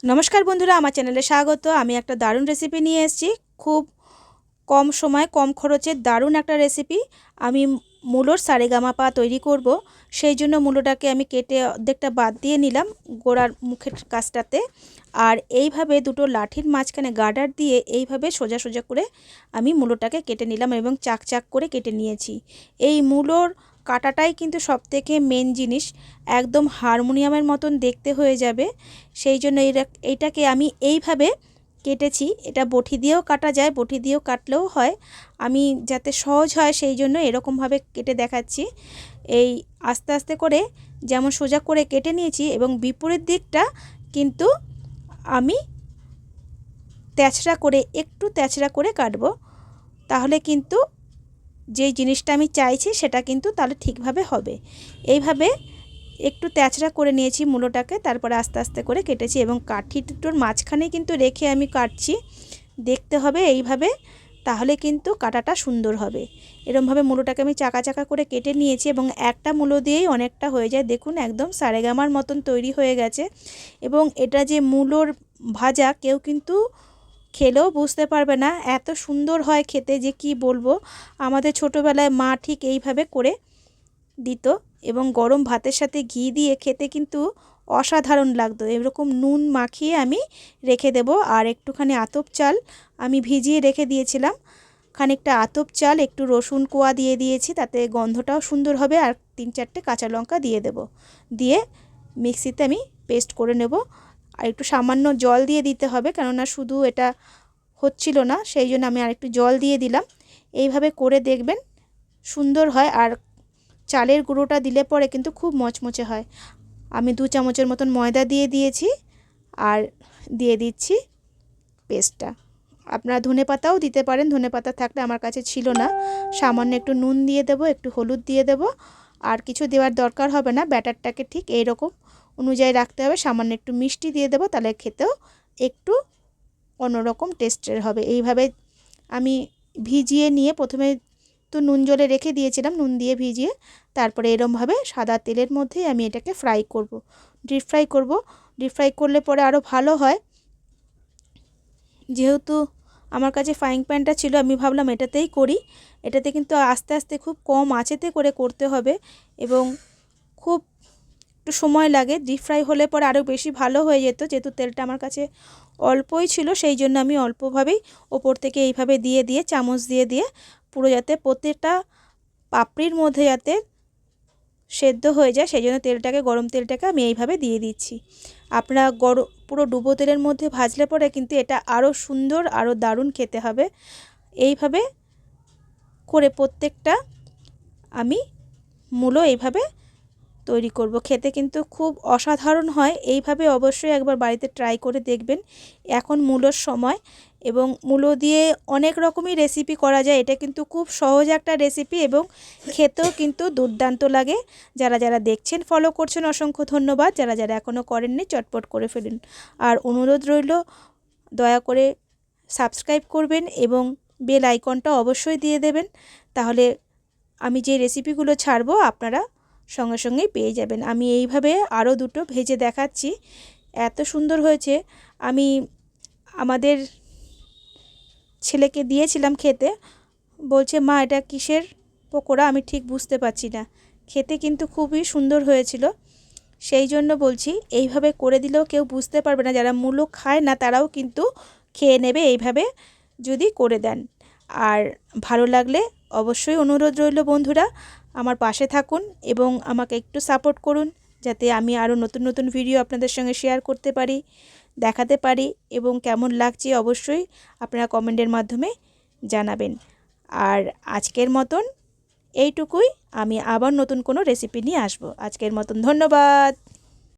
नमस्कार बंधुरा आमार चैनेले स्वागत। आमी एक दारुण रेसिपि निये एसेछि। खूब कम समय कम खरचे दारुण एक रेसिपि। आमी मूलोर सारेगामापा तैरी करब। सेई जोन्नो मूलोटाके आमी केटे अर्धेकटा बाद दिए निलाम गोड़ार मुखेर काछटाते। और एइभाবে दुटो लाठिर माझखाने गार्डार दिए एइभाবে सोजा सोजा करे आमी मूलोटाके केटे निलाम एबं चाक चाक करे केटे निয়েছি। এই मूलोर काटाटाई किन्तु सबथेके मेन जिनिस, एकदम हारमोनियामेर मतन देखते हये जाबे। सेई जोन्नो एइटाके आमी एइभाবে केटेছি। এটা বটি দিয়েও কাটা যায়, বটি দিয়েও কাটলেও হয়। আমি যাতে সহজ হয় সেই জন্য এরকমভাবে কেটে দেখাচ্ছি। এই আস্তে আস্তে করে যেমন সোজা করে কেটে নিয়েছি এবং বিপরীত দিকটা কিন্তু আমি তেছড়া করে একটু তেছড়া করে কাটবো। তাহলে কিন্তু যেই জিনিসটা আমি চাইছি সেটা কিন্তু তাহলে ঠিকভাবে হবে। এইভাবে একটু তেছড়া করে নিয়েছি মূলোটাকে, তারপরে আস্তে আস্তে করে কেটেছি এবং কাঠি দুটোর মাঝখানে কিন্তু রেখে আমি কাটছি। দেখতে হবে এইভাবে, তাহলে কিন্তু কাটাটা সুন্দর হবে। এরকমভাবে মূলোটাকে আমি চাকা চাকা করে কেটে নিয়েছি এবং একটা মূলো দিয়েই অনেকটা হয়ে যায়। দেখুন একদম সারেগামার মতন তৈরি হয়ে গেছে। এবং এটা যে মূলোর ভাজা কেউ কিন্তু খেলেও বুঝতে পারবে না, এত সুন্দর হয় খেতে যে কি বলবো। আমাদের ছোটোবেলায় মা ঠিক এইভাবে করে দিত এবং গরম ভাতের সাথে ঘি দিয়ে খেতে কিন্তু অসাধারণ লাগতো। এরকম নুন মাখিয়ে আমি রেখে দেব। আর একটুখানি আতপ চাল আমি ভিজিয়ে রেখে দিয়েছিলাম, খানিকটা আতপ চাল, একটু রসুন কোয়া দিয়ে দিয়েছি, তাতে গন্ধটাও সুন্দর হবে। আর 3-4টে কাঁচা লঙ্কা দিয়ে দেব, দিয়ে মিক্সিতে আমি পেস্ট করে নেব। আর একটু সামান্য জল দিয়ে দিতে হবে, কেননা শুধু এটা হচ্ছিল না, সেই জন্য আমি আর একটু জল দিয়ে দিলাম। এইভাবে করে দেখবেন সুন্দর হয়। আর চালের গুঁড়োটা দিলে পরে কিন্তু খুব মচমচে হয়। আমি 2 চামচের মতন ময়দা দিয়ে দিয়েছি আর দিয়ে দিচ্ছি পেস্টটা। আপনারা ধনেপাতাও দিতে পারেন, ধনেপাতা থাকলে আমার কাছে ছিল না। সামান্য একটু নুন দিয়ে দেব, একটু হলুদ দিয়ে দেব, আর কিছু দেওয়ার দরকার হবে না। ব্যাটারটাকে ঠিক এইরকম অনুযায়ী রাখতে হবে। সামান্য একটু মিষ্টি দিয়ে দেব, তাহলে খেতেও একটু অন্যরকম টেস্টের হবে। এইভাবে আমি ভিজিয়ে নিয়ে প্রথমে তো নুন জলে রেখে দিয়েছিলাম, নুন দিয়ে ভিজিয়ে তারপরে এরমভাবে সাদা তেলের মধ্যে আমি এটাকে ফ্রাই করব, ডিপ ফ্রাই করব। ডিপ ফ্রাই করলে পরে আরও ভালো হয়। যেহেতু আমার কাছে ফ্রাইং প্যানটা ছিল, আমি ভাবলাম এটাতেই করি। এটাতে কিন্তু আস্তে আস্তে খুব কম আঁচেতে করে করতে হবে এবং খুব একটু সময় লাগে। ডিপ ফ্রাই হলে পরে আরও বেশি ভালো হয়ে যেত। যেহেতু তেলটা আমার কাছে অল্পই ছিল, সেই জন্য আমি অল্পভাবেই ওপর থেকে এইভাবে দিয়ে দিয়ে চামচ দিয়ে দিয়ে পুরো যাতে প্রত্যেকটা পাপড়ির মধ্যে যাতে সেদ্ধ হয়ে যায়, সেই জন্য তেলটাকে, গরম তেলটাকে আমি এইভাবে দিয়ে দিচ্ছি। আপনারা পুরো ডুবো তেলের মধ্যে ভাজলে পরে কিন্তু এটা আরও সুন্দর, আরও দারুণ খেতে হবে। এইভাবে করে প্রত্যেকটা আমি মূলো এইভাবে তৈরি করব। খেতে কিন্তু খুব অসাধারণ হয়। এইভাবে অবশ্যই একবার বাড়িতে ট্রাই করে দেখবেন। এখন মূলোর সময় এবং মূলো দিয়ে অনেক রকমই রেসিপি করা যায়। এটা কিন্তু খুব সহজ একটা রেসিপি এবং খেতেও কিন্তু দুর্দান্ত লাগে। যারা যারা দেখছেন, ফলো করছেন, অসংখ্য ধন্যবাদ। যারা যারা এখনও করেননি চটপট করে ফেলুন। আর অনুরোধ রইল দয়া করে সাবস্ক্রাইব করবেন এবং বেল আইকনটা অবশ্যই দিয়ে দেবেন, তাহলে আমি যে রেসিপিগুলো ছাড়বো আপনারা সঙ্গে সঙ্গেই পেয়ে যাবেন। আমি এইভাবে আরও দুটো ভেজে দেখাচ্ছি, এত সুন্দর হয়েছে। আমি আমাদের ছেলেকে দিয়েছিলাম খেতে, বলছে মা এটা কিসের পকোড়া, আমি ঠিক বুঝতে পারছি না। খেতে কিন্তু খুবই সুন্দর হয়েছিল। সেই জন্য বলছি এইভাবে করে দিলেও কেউ বুঝতে পারবে না। যারা মূলো খায় না তারাও কিন্তু খেয়ে নেবে এইভাবে যদি করে দেন। আর ভালো লাগলে অবশ্যই অনুরোধ রইল বন্ধুরা আমার পাশে থাকুন এবং আমাকে একটু সাপোর্ট করুন, যাতে আমি আরও নতুন নতুন ভিডিও আপনাদের সঙ্গে শেয়ার করতে পারি, দেখাতে পারি। এবং কেমন লাগছে অবশ্যই আপনারা কমেন্টের মাধ্যমে জানাবেন। আর আজকের মতন এইটুকুই। আমি আবার নতুন কোনো রেসিপি নিয়ে আসবো। আজকের মতন ধন্যবাদ।